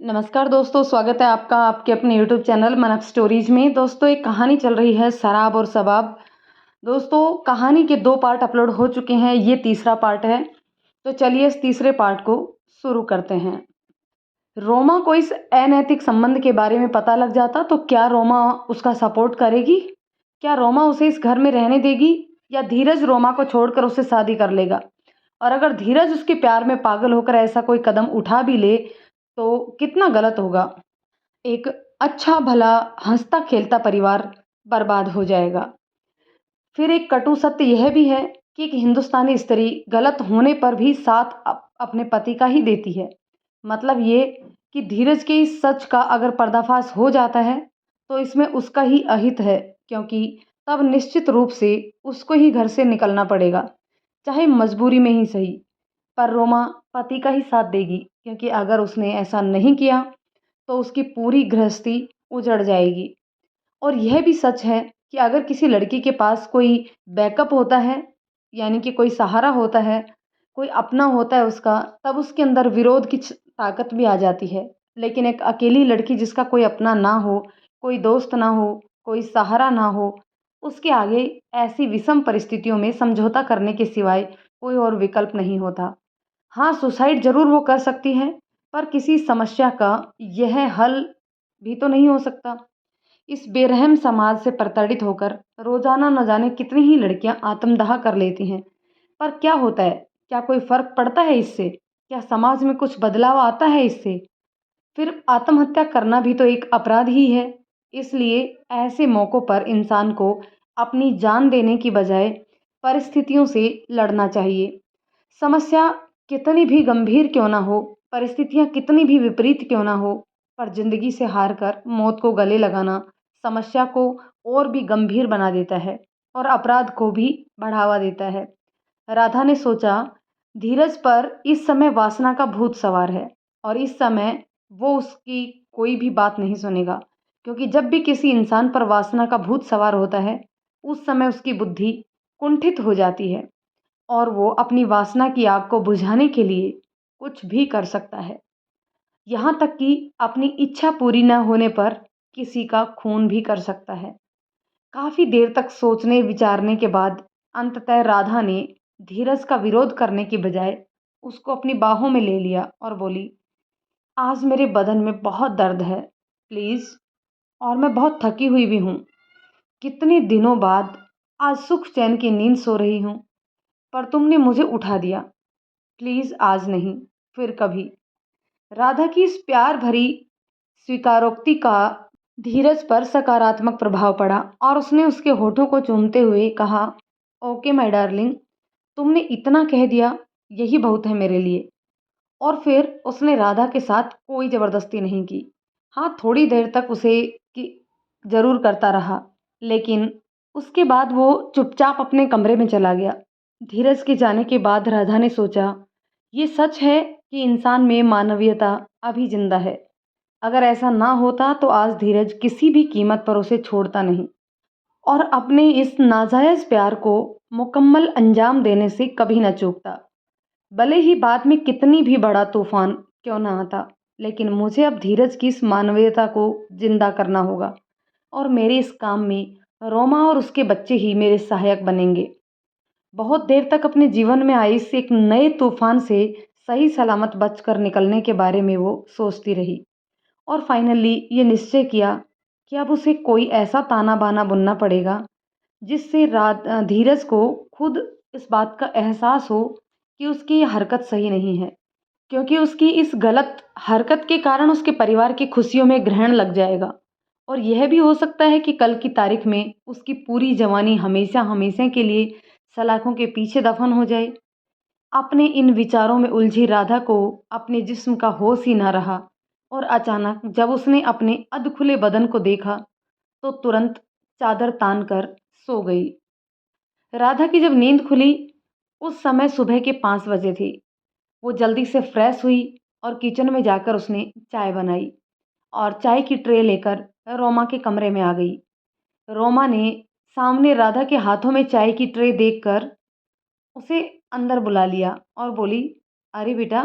नमस्कार दोस्तों, स्वागत है आपका आपके अपने यूट्यूब चैनल मन अप स्टोरीज में। दोस्तों, एक कहानी चल रही है शराब और शबाब। दोस्तों, कहानी के 2 पार्ट अपलोड हो चुके हैं, ये तीसरा पार्ट है। तो चलिए इस तीसरे पार्ट को शुरू करते हैं। रोमा को इस अनैतिक संबंध के बारे में पता लग जाता तो क्या रोमा उसका सपोर्ट करेगी? क्या रोमा उसे इस घर में रहने देगी या धीरज रोमा को छोड़कर उससे शादी कर लेगा? और अगर धीरज उसके प्यार में पागल होकर ऐसा कोई कदम उठा भी ले तो कितना गलत होगा। एक अच्छा भला हंसता खेलता परिवार बर्बाद हो जाएगा। फिर एक कटु सत्य यह भी है कि एक हिंदुस्तानी स्त्री गलत होने पर भी साथ अपने पति का ही देती है। मतलब ये कि धीरज के इस सच का अगर पर्दाफाश हो जाता है तो इसमें उसका ही अहित है, क्योंकि तब निश्चित रूप से उसको ही घर से निकलना पड़ेगा, चाहे मजबूरी में ही सही। पर रोमा पति का ही साथ देगी, क्योंकि अगर उसने ऐसा नहीं किया तो उसकी पूरी गृहस्थी उजड़ जाएगी। और यह भी सच है कि अगर किसी लड़की के पास कोई बैकअप होता है, यानी कि कोई सहारा होता है, कोई अपना होता है उसका, तब उसके अंदर विरोध की ताकत भी आ जाती है। लेकिन एक अकेली लड़की जिसका कोई अपना ना हो, कोई दोस्त ना हो, कोई सहारा ना हो, उसके आगे ऐसी विषम परिस्थितियों में समझौता करने के सिवाय कोई और विकल्प नहीं होता। हाँ, सुसाइड ज़रूर वो कर सकती है, पर किसी समस्या का यह हल भी तो नहीं हो सकता। इस बेरहम समाज से प्रताड़ित होकर रोज़ाना न जाने कितनी ही लड़कियां आत्मदाह कर लेती हैं। पर क्या होता है? क्या कोई फ़र्क पड़ता है इससे? क्या समाज में कुछ बदलाव आता है इससे? फिर आत्महत्या करना भी तो एक अपराध ही है। इसलिए ऐसे मौक़ों पर इंसान को अपनी जान देने की बजाय परिस्थितियों से लड़ना चाहिए। समस्या कितनी भी गंभीर क्यों ना हो, परिस्थितियाँ कितनी भी विपरीत क्यों ना हो, पर ज़िंदगी से हार कर मौत को गले लगाना समस्या को और भी गंभीर बना देता है और अपराध को भी बढ़ावा देता है। राधा ने सोचा, धीरज पर इस समय वासना का भूत सवार है और इस समय वो उसकी कोई भी बात नहीं सुनेगा, क्योंकि जब भी किसी इंसान पर वासना का भूत सवार होता है उस समय उसकी बुद्धि कुंठित हो जाती है और वो अपनी वासना की आग को बुझाने के लिए कुछ भी कर सकता है, यहाँ तक कि अपनी इच्छा पूरी न होने पर किसी का खून भी कर सकता है। काफी देर तक सोचने विचारने के बाद अंततः राधा ने धीरज का विरोध करने की बजाय उसको अपनी बाहों में ले लिया और बोली, आज मेरे बदन में बहुत दर्द है, प्लीज, और मैं बहुत थकी हुई भी हूँ। कितने दिनों बाद आज सुख चैन की नींद सो रही हूँ, पर तुमने मुझे उठा दिया। प्लीज आज नहीं, फिर कभी। राधा की इस प्यार भरी स्वीकारोक्ति का धीरज पर सकारात्मक प्रभाव पड़ा और उसने उसके होठों को चूमते हुए कहा, ओके माय डार्लिंग, तुमने इतना कह दिया, यही बहुत है मेरे लिए। और फिर उसने राधा के साथ कोई ज़बरदस्ती नहीं की। हाँ, थोड़ी देर तक उसे कि ज़रूर करता रहा, लेकिन उसके बाद वो चुपचाप अपने कमरे में चला गया। धीरज के जाने के बाद राधा ने सोचा, ये सच है कि इंसान में मानवीयता अभी जिंदा है। अगर ऐसा ना होता तो आज धीरज किसी भी कीमत पर उसे छोड़ता नहीं और अपने इस नाजायज़ प्यार को मुकम्मल अंजाम देने से कभी न चूकता। भले ही बाद में कितनी भी बड़ा तूफान क्यों ना आता, लेकिन मुझे अब धीरज की इस मानवीयता को जिंदा करना होगा और मेरे इस काम में रोमा और उसके बच्चे ही मेरे सहायक बनेंगे। बहुत देर तक अपने जीवन में आई इस एक नए तूफान से सही सलामत बचकर निकलने के बारे में वो सोचती रही और फाइनली ये निश्चय किया कि अब उसे कोई ऐसा ताना बाना बुनना पड़ेगा जिससे धीरज को खुद इस बात का एहसास हो कि उसकी ये हरकत सही नहीं है, क्योंकि उसकी इस गलत हरकत के कारण उसके परिवार की खुशियों में ग्रहण लग जाएगा और यह भी हो सकता है कि कल की तारीख में उसकी पूरी जवानी हमेशा हमेशा के लिए सलाखों के पीछे दफन हो जाए। अपने इन विचारों में उलझी राधा को अपने जिस्म का होश ही ना रहा और अचानक जब उसने अपने अधखुले बदन को देखा तो तुरंत चादर तान कर सो गई। राधा की जब नींद खुली उस समय सुबह के 5 बजे थे। वो जल्दी से फ्रेश हुई और किचन में जाकर उसने चाय बनाई और चाय की ट्रे लेकर रोमा के कमरे में आ गई। रोमा ने सामने राधा के हाथों में चाय की ट्रे देखकर उसे अंदर बुला लिया और बोली, अरे बेटा,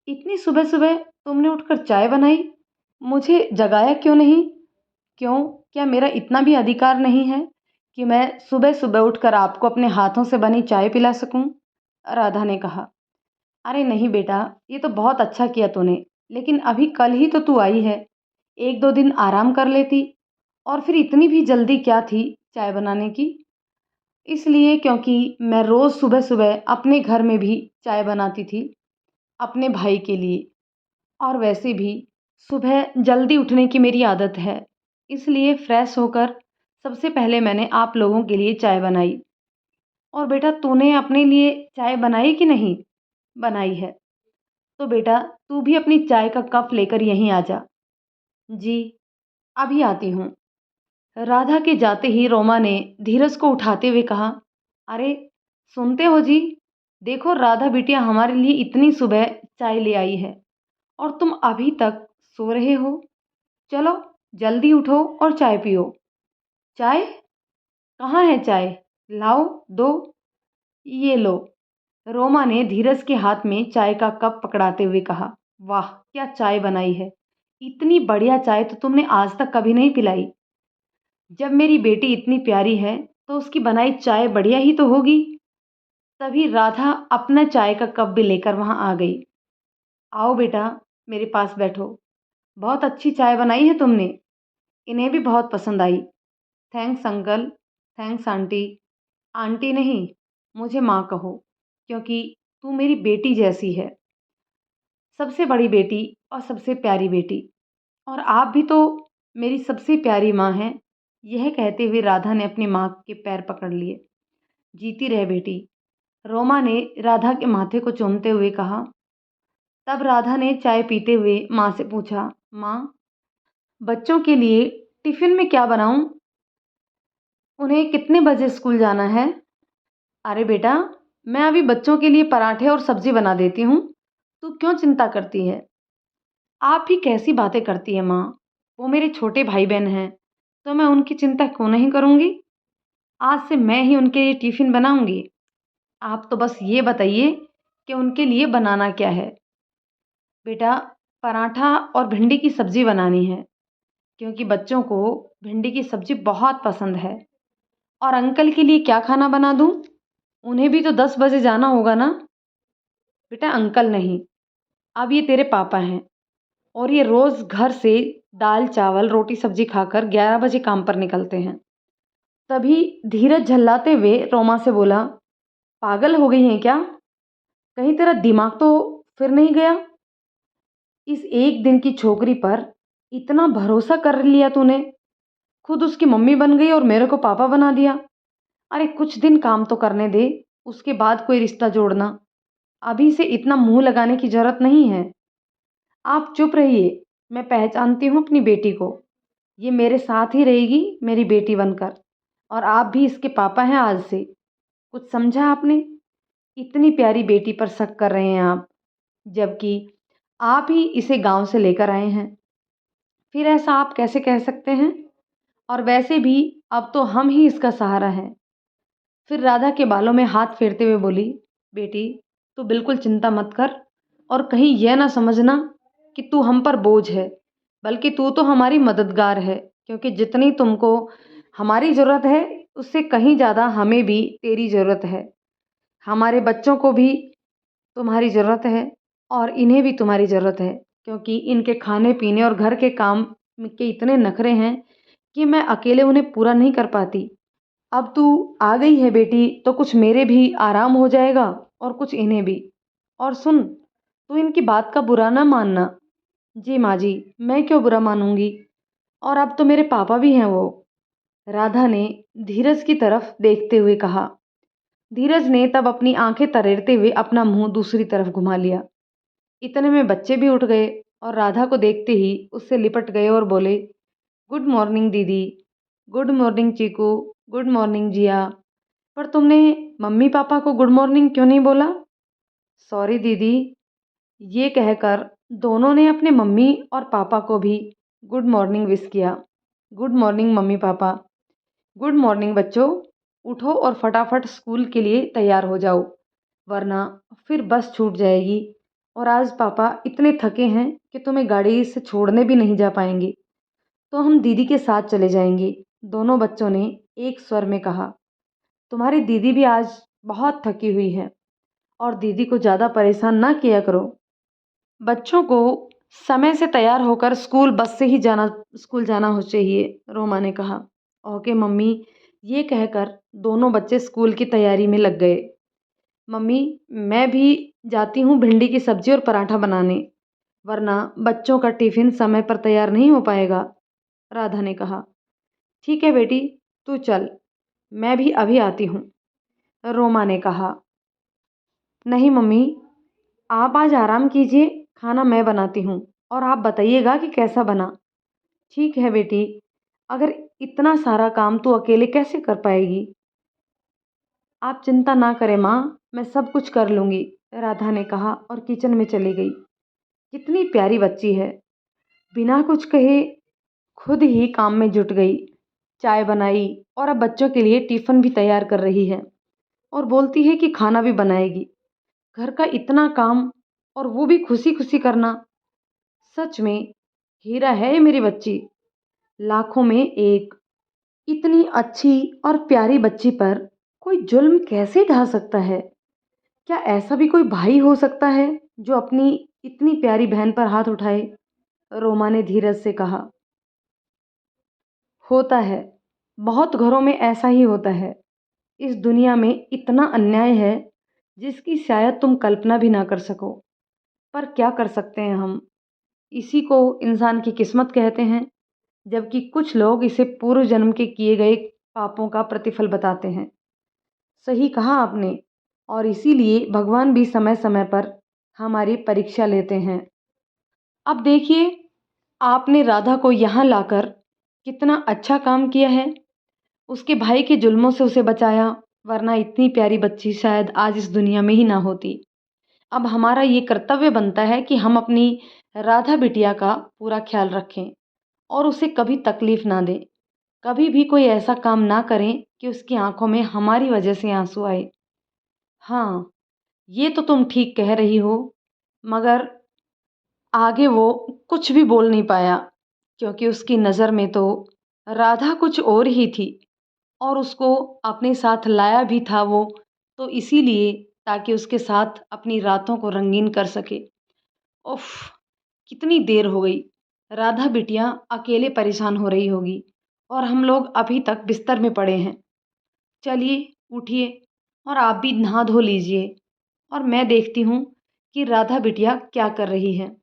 इतनी सुबह सुबह तुमने उठकर चाय बनाई, मुझे जगाया क्यों नहीं? क्यों? क्या मेरा इतना भी अधिकार नहीं है कि मैं सुबह-सुबह उठकर आपको अपने हाथों से बनी चाय पिला सकूं? राधा ने कहा। अरे नहीं बेटा, ये तो बहुत अच्छा किया तूने, लेकिन अभी कल ही तो तू आई है। 1-2 दिन आराम कर लेती। और फिर इतनी भी जल्दी क्या थी चाय बनाने की? इसलिए क्योंकि मैं रोज़ सुबह-सुबह अपने घर में भी चाय बनाती थी, अपने भाई के लिए। और वैसे भी सुबह जल्दी उठने की मेरी आदत है, इसलिए फ्रेश होकर सबसे पहले मैंने आप लोगों के लिए चाय बनाई। और बेटा तूने अपने लिए चाय बनाई कि नहीं? बनाई है। तो बेटा तू भी अपनी चाय का कप लेकर यहीं आ जा। जी, अभी आती हूँ। राधा के जाते ही रोमा ने धीरज को उठाते हुए कहा, अरे सुनते हो जी? देखो राधा बिटिया हमारे लिए इतनी सुबह चाय ले आई है और तुम अभी तक सो रहे हो। चलो जल्दी उठो और चाय पियो। चाय? कहाँ है चाय? लाओ, दो। ये लो। रोमा ने धीरज के हाथ में चाय का कप पकड़ाते हुए कहा, वाह क्या चाय बनाई है। इतनी बढ़िया चाय तो तुमने आज तक कभी नहीं पिलाई। जब मेरी बेटी इतनी प्यारी है तो उसकी बनाई चाय बढ़िया ही तो होगी। तभी राधा अपना चाय का कप भी लेकर वहां आ गई। आओ बेटा, मेरे पास बैठो। बहुत अच्छी चाय बनाई है तुमने। इन्हें भी बहुत पसंद आई। Thanks uncle, thanks aunty. Aunty नहीं, मुझे माँ कहो, क्योंकि तू मेरी बेटी जैसी है। सबसे बड़ी बेटी और सबसे प्यारी बेटी। और आप भी तो मेरी सबसे प्यारी माँ हैं। यह कहते हुए राधा ने अपनी माँ के पैर पकड़ लिए। जीती रहे बेटी, रोमा ने राधा के माथे को चूमते हुए कहा। तब राधा ने चाय पीते हुए माँ से पूछा, माँ बच्चों के लिए टिफिन में क्या बनाऊं? उन्हें कितने बजे स्कूल जाना है? अरे बेटा, मैं अभी बच्चों के लिए पराठे और सब्जी बना देती हूँ। तू क्यों चिंता करती है? आप ही कैसी बातें करती है माँ? वो मेरे छोटे भाई बहन हैं, तो मैं उनकी चिंता क्यों नहीं करूँगी? आज से मैं ही उनके लिए टिफ़िन बनाऊँगी। आप तो बस ये बताइए कि उनके लिए बनाना क्या है? बेटा, पराठा और भिंडी की सब्ज़ी बनानी है, क्योंकि बच्चों को भिंडी की सब्ज़ी बहुत पसंद है। और अंकल के लिए क्या खाना बना दूँ? उन्हें भी तो 10 बजे जाना होगा ना? बेटा अंकल नहीं, अब ये तेरे पापा हैं और ये रोज़ घर से दाल, चावल, रोटी, सब्ज़ी खाकर 11 बजे काम पर निकलते हैं। तभी धीरज झल्लाते हुए रोमा से बोला, पागल हो गई हैं क्या? कहीं तेरा दिमाग तो फिर नहीं गया? इस एक दिन की छोकरी पर इतना भरोसा कर लिया तूने? खुद उसकी मम्मी बन गई और मेरे को पापा बना दिया। अरे कुछ दिन काम तो करने दे, उसके बाद कोई रिश्ता जोड़ना। अभी से इतना मुँह लगाने की ज़रूरत नहीं है। आप चुप रहिए, मैं पहचानती हूँ अपनी बेटी को। ये मेरे साथ ही रहेगी मेरी बेटी बनकर। और आप भी इसके पापा हैं आज से। कुछ समझा आपने? इतनी प्यारी बेटी पर शक कर रहे हैं आप, जबकि आप ही इसे गांव से लेकर आए हैं। फिर ऐसा आप कैसे कह सकते हैं? और वैसे भी अब तो हम ही इसका सहारा हैं। फिर राधा के बालों में हाथ फेरते हुए बोली, बेटी तू बिल्कुल चिंता मत कर और कहीं यह ना समझना कि तू हम पर बोझ है, बल्कि तू तो हमारी मददगार है, क्योंकि जितनी तुमको हमारी ज़रूरत है उससे कहीं ज़्यादा हमें भी तेरी ज़रूरत है। हमारे बच्चों को भी तुम्हारी ज़रूरत है और इन्हें भी तुम्हारी ज़रूरत है, क्योंकि इनके खाने पीने और घर के काम के इतने नखरे हैं कि मैं अकेले उन्हें पूरा नहीं कर पाती। अब तू आ गई है बेटी तो कुछ मेरे भी आराम हो जाएगा और कुछ इन्हें भी। और सुन, तू इनकी बात का बुरा ना मानना। जी माँ जी, मैं क्यों बुरा मानूंगी? और अब तो मेरे पापा भी हैं वो। राधा ने धीरज की तरफ देखते हुए कहा। धीरज ने तब अपनी आंखें तरेरते हुए अपना मुंह दूसरी तरफ घुमा लिया। इतने में बच्चे भी उठ गए और राधा को देखते ही उससे लिपट गए और बोले, गुड मॉर्निंग दीदी। गुड मॉर्निंग चीकू। गुड मॉर्निंग जिया। पर तुमने मम्मी पापा को गुड मॉर्निंग क्यों नहीं बोला? सॉरी दीदी। ये कहकर दोनों ने अपने मम्मी और पापा को भी गुड मॉर्निंग विश किया। Good morning mummy papa. Good morning बच्चों। उठो और फटाफट स्कूल के लिए तैयार हो जाओ, वरना फिर बस छूट जाएगी और आज पापा इतने थके हैं कि तुम्हें गाड़ी से छोड़ने भी नहीं जा पाएंगे, तो हम दीदी के साथ चले जाएंगे। दोनों बच्चों ने एक स्वर में कहा। तुम्हारी दीदी भी आज बहुत थकी हुई है और दीदी को ज़्यादा परेशान ना किया करो। बच्चों को समय से तैयार होकर स्कूल बस से ही स्कूल जाना हो चाहिए, रोमा ने कहा। ओके मम्मी, ये कहकर दोनों बच्चे स्कूल की तैयारी में लग गए। मम्मी, मैं भी जाती हूँ भिंडी की सब्जी और पराठा बनाने, वरना बच्चों का टिफिन समय पर तैयार नहीं हो पाएगा, राधा ने कहा। ठीक है बेटी, तू चल, मैं भी अभी आती हूँ, रोमा ने कहा। नहीं मम्मी, आप आज आराम कीजिए, खाना मैं बनाती हूँ और आप बताइएगा कि कैसा बना। ठीक है बेटी, अगर इतना सारा काम तू अकेले कैसे कर पाएगी? आप चिंता ना करें माँ, मैं सब कुछ कर लूँगी, राधा ने कहा और किचन में चली गई। कितनी प्यारी बच्ची है, बिना कुछ कहे खुद ही काम में जुट गई। चाय बनाई और अब बच्चों के लिए टिफ़िन भी तैयार कर रही है और बोलती है कि खाना भी बनाएगी। घर का इतना काम और वो भी खुशी खुशी करना, सच में हीरा है ये मेरी बच्ची। लाखों में एक। इतनी अच्छी और प्यारी बच्ची पर कोई जुल्म कैसे ढा सकता है? क्या ऐसा भी कोई भाई हो सकता है जो अपनी इतनी प्यारी बहन पर हाथ उठाए? रोमा ने धीरज से कहा। होता है, बहुत घरों में ऐसा ही होता है। इस दुनिया में इतना अन्याय है जिसकी शायद तुम कल्पना भी ना कर सको। पर क्या कर सकते हैं हम? इसी को इंसान की किस्मत कहते हैं, जबकि कुछ लोग इसे पूर्व जन्म के किए गए पापों का प्रतिफल बताते हैं। सही कहा आपने, और इसीलिए भगवान भी समय समय पर हमारी परीक्षा लेते हैं। अब देखिए, आपने राधा को यहाँ लाकर कितना अच्छा काम किया है। उसके भाई के जुल्मों से उसे बचाया, वरना इतनी प्यारी बच्ची शायद आज इस दुनिया में ही ना होती। अब हमारा ये कर्तव्य बनता है कि हम अपनी राधा बिटिया का पूरा ख्याल रखें और उसे कभी तकलीफ़ ना दें। कभी भी कोई ऐसा काम ना करें कि उसकी आंखों में हमारी वजह से आंसू आए। हाँ, ये तो तुम ठीक कह रही हो, मगर आगे वो कुछ भी बोल नहीं पाया, क्योंकि उसकी नज़र में तो राधा कुछ और ही थी और उसको अपने साथ लाया भी था वो, तो इसीलिए ताकि उसके साथ अपनी रातों को रंगीन कर सके। उफ़! कितनी देर हो गई। राधा बिटिया अकेले परेशान हो रही होगी और हम लोग अभी तक बिस्तर में पड़े हैं। चलिए, उठिए और आप भी नहा धो लीजिए और मैं देखती हूँ कि राधा बिटिया क्या कर रही है।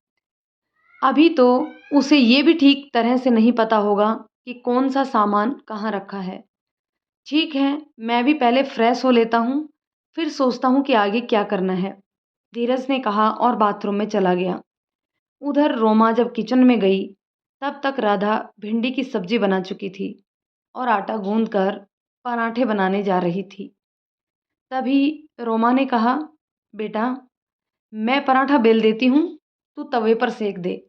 अभी तो उसे ये भी ठीक तरह से नहीं पता होगा कि कौन सा सामान कहाँ रखा है। ठीक है, मैं भी पहले फ्रेश हो लेता हूँ, फिर सोचता हूँ कि आगे क्या करना है, धीरज ने कहा और बाथरूम में चला गया। उधर रोमा जब किचन में गई, तब तक राधा भिंडी की सब्जी बना चुकी थी और आटा गूंद कर पराठे बनाने जा रही थी। तभी रोमा ने कहा, बेटा, मैं पराठा बेल देती हूँ, तू तवे पर सेक दे,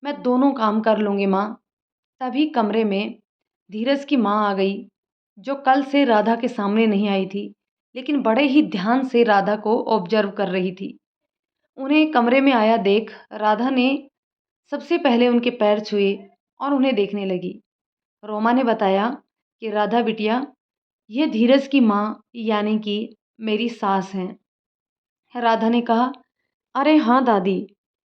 मैं दोनों काम कर लूँगी माँ। तभी कमरे में धीरज की माँ आ गई, जो कल से राधा के सामने नहीं आई थी, लेकिन बड़े ही ध्यान से राधा को ऑब्जर्व कर रही थी। उन्हें कमरे में आया देख राधा ने सबसे पहले उनके पैर छुए और उन्हें देखने लगी। रोमा ने बताया कि राधा बिटिया, ये धीरज की माँ यानी कि मेरी सास हैं। राधा ने कहा, अरे हाँ दादी,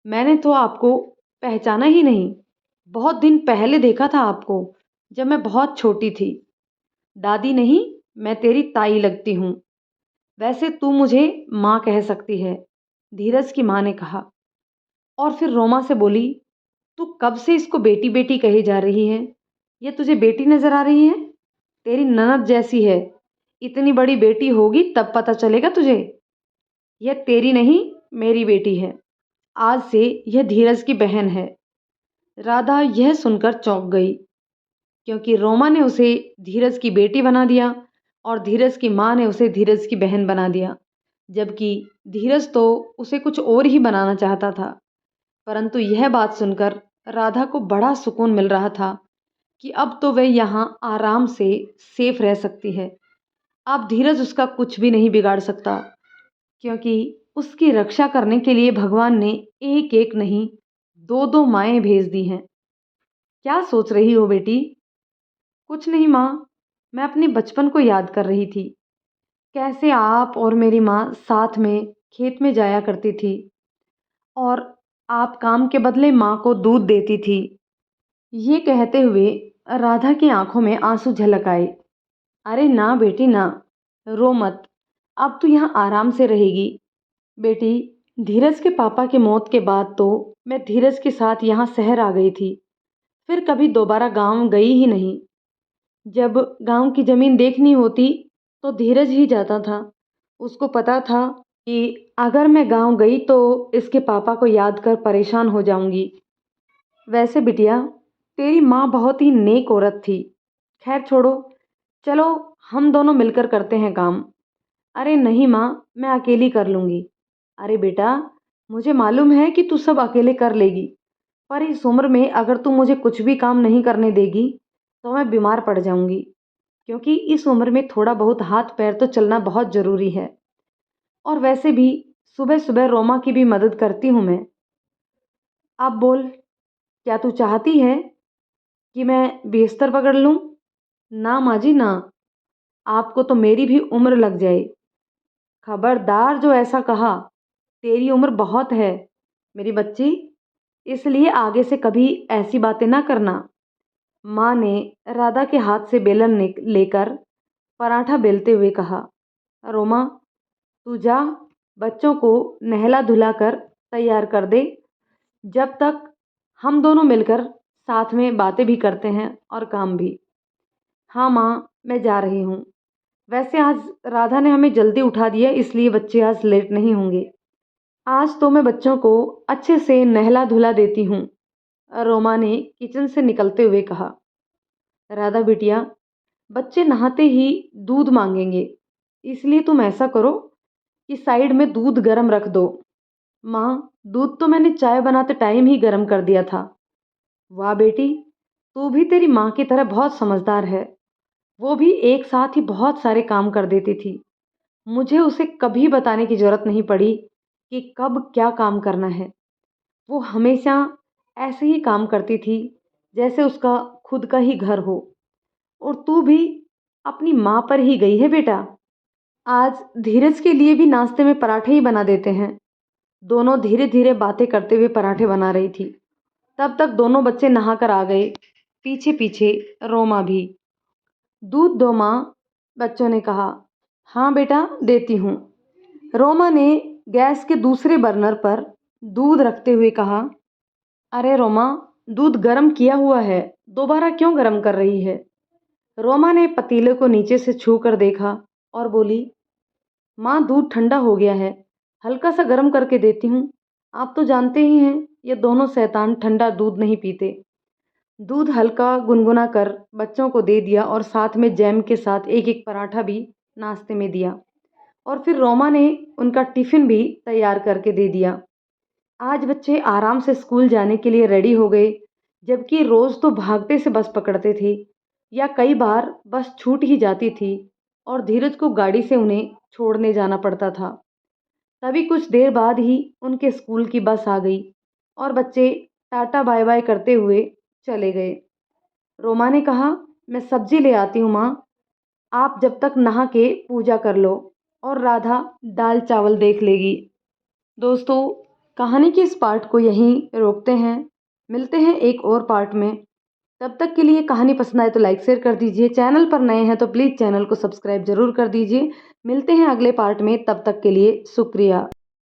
मैंने तो आपको पहचाना ही नहीं। बहुत दिन पहले देखा था आपको, जब मैं बहुत छोटी थी। दादी नहीं, मैं तेरी ताई लगती हूँ। वैसे तू मुझे माँ कह सकती है, धीरज की माँ ने कहा। और फिर रोमा से बोली, तू कब से इसको बेटी बेटी कही जा रही है? ये तुझे बेटी नजर आ रही है? तेरी ननद जैसी है। इतनी बड़ी बेटी होगी तब पता चलेगा तुझे। यह तेरी नहीं, मेरी बेटी है। आज से यह धीरज की बहन है। राधा यह सुनकर चौंक गई, क्योंकि रोमा ने उसे धीरज की बेटी बना दिया और धीरज की माँ ने उसे धीरज की बहन बना दिया, जबकि धीरज तो उसे कुछ और ही बनाना चाहता था। परंतु यह बात सुनकर राधा को बड़ा सुकून मिल रहा था कि अब तो वह यहाँ आराम से सेफ रह सकती है। अब धीरज उसका कुछ भी नहीं बिगाड़ सकता, क्योंकि उसकी रक्षा करने के लिए भगवान ने एक एक नहीं, दो दो माएँ भेज दी हैं। क्या सोच रही हो बेटी? कुछ नहीं माँ, मैं अपने बचपन को याद कर रही थी। कैसे आप और मेरी माँ साथ में खेत में जाया करती थी और आप काम के बदले माँ को दूध देती थी। ये कहते हुए राधा की आंखों में आंसू झलक आए। अरे ना बेटी ना, रो मत, अब तू यहाँ आराम से रहेगी। बेटी, धीरज के पापा की मौत के बाद तो मैं धीरज के साथ यहाँ शहर आ गई थी, फिर कभी दोबारा गांव गई ही नहीं। जब गांव की जमीन देखनी होती तो धीरज ही जाता था। उसको पता था कि अगर मैं गांव गई तो इसके पापा को याद कर परेशान हो जाऊंगी। वैसे बिटिया, तेरी माँ बहुत ही नेक औरत थी। खैर छोड़ो, चलो हम दोनों मिलकर करते हैं काम। अरे नहीं माँ, मैं अकेली कर लूँगी। अरे बेटा, मुझे मालूम है कि तू सब अकेले कर लेगी, पर इस उम्र में अगर तू मुझे कुछ भी काम नहीं करने देगी तो मैं बीमार पड़ जाऊंगी, क्योंकि इस उम्र में थोड़ा बहुत हाथ पैर तो चलना बहुत ज़रूरी है। और वैसे भी सुबह सुबह रोमा की भी मदद करती हूँ मैं। अब बोल, क्या तू चाहती है कि मैं बिस्तर पकड़ लूँ? ना माँ जी ना, आपको तो मेरी भी उम्र लग जाए। खबरदार जो ऐसा कहा, तेरी उम्र बहुत है मेरी बच्ची, इसलिए आगे से कभी ऐसी बातें ना करना। माँ ने राधा के हाथ से बेलन लेकर पराठा बेलते हुए कहा। रोमा, तू जा, बच्चों को नहला धुला कर तैयार कर दे। जब तक हम दोनों मिलकर साथ में बातें भी करते हैं और काम भी। हाँ माँ, मैं जा रही हूँ। वैसे आज राधा ने हमें जल्दी उठा दिया, इसलिए बच्चे आज लेट नहीं होंगे। आज तो मैं बच्चों को अच्छे से नहला धुला देती हूँ, रोमा ने किचन से निकलते हुए कहा। राधा बिटिया, बच्चे नहाते ही दूध मांगेंगे, इसलिए तुम ऐसा करो कि साइड में दूध गर्म रख दो। माँ, दूध तो मैंने चाय बनाते टाइम ही गर्म कर दिया था। वाह बेटी, तू भी तेरी माँ की तरह बहुत समझदार है। वो भी एक साथ ही बहुत सारे काम कर देती थी। मुझे उसे कभी बताने की जरूरत नहीं पड़ी कि कब क्या काम करना है। वो हमेशा ऐसे ही काम करती थी जैसे उसका खुद का ही घर हो। और तू भी अपनी माँ पर ही गई है बेटा। आज धीरज के लिए भी नाश्ते में पराठे ही बना देते हैं। दोनों धीरे धीरे बातें करते हुए पराठे बना रही थी। तब तक दोनों बच्चे नहाकर आ गए, पीछे पीछे रोमा भी। दूध दो माँ, बच्चों ने कहा। हाँ बेटा, देती हूँ। रोमा ने गैस के दूसरे बर्नर पर दूध रखते हुए कहा। अरे रोमा, दूध गर्म किया हुआ है, दोबारा क्यों गर्म कर रही है? रोमा ने पतीले को नीचे से छू कर देखा और बोली, माँ दूध ठंडा हो गया है, हल्का सा गर्म करके देती हूँ। आप तो जानते ही हैं ये दोनों शैतान ठंडा दूध नहीं पीते। दूध हल्का गुनगुना कर बच्चों को दे दिया और साथ में जैम के साथ एक एक पराठा भी नाश्ते में दिया। और फिर रोमा ने उनका टिफ़िन भी तैयार करके दे दिया। आज बच्चे आराम से स्कूल जाने के लिए रेडी हो गए, जबकि रोज़ तो भागते से बस पकड़ते थे या कई बार बस छूट ही जाती थी और धीरज को गाड़ी से उन्हें छोड़ने जाना पड़ता था। तभी कुछ देर बाद ही उनके स्कूल की बस आ गई और बच्चे टाटा बाय बाय करते हुए चले गए। रोमा ने कहा, मैं सब्जी ले आती हूँ माँ, आप जब तक नहा के पूजा कर लो और राधा दाल चावल देख लेगी। दोस्तों, कहानी के इस पार्ट को यहीं रोकते हैं। मिलते हैं एक और पार्ट में। तब तक के लिए कहानी पसंद आए तो लाइक शेयर कर दीजिए। चैनल पर नए हैं तो प्लीज़ चैनल को सब्सक्राइब जरूर कर दीजिए। मिलते हैं अगले पार्ट में, तब तक के लिए शुक्रिया।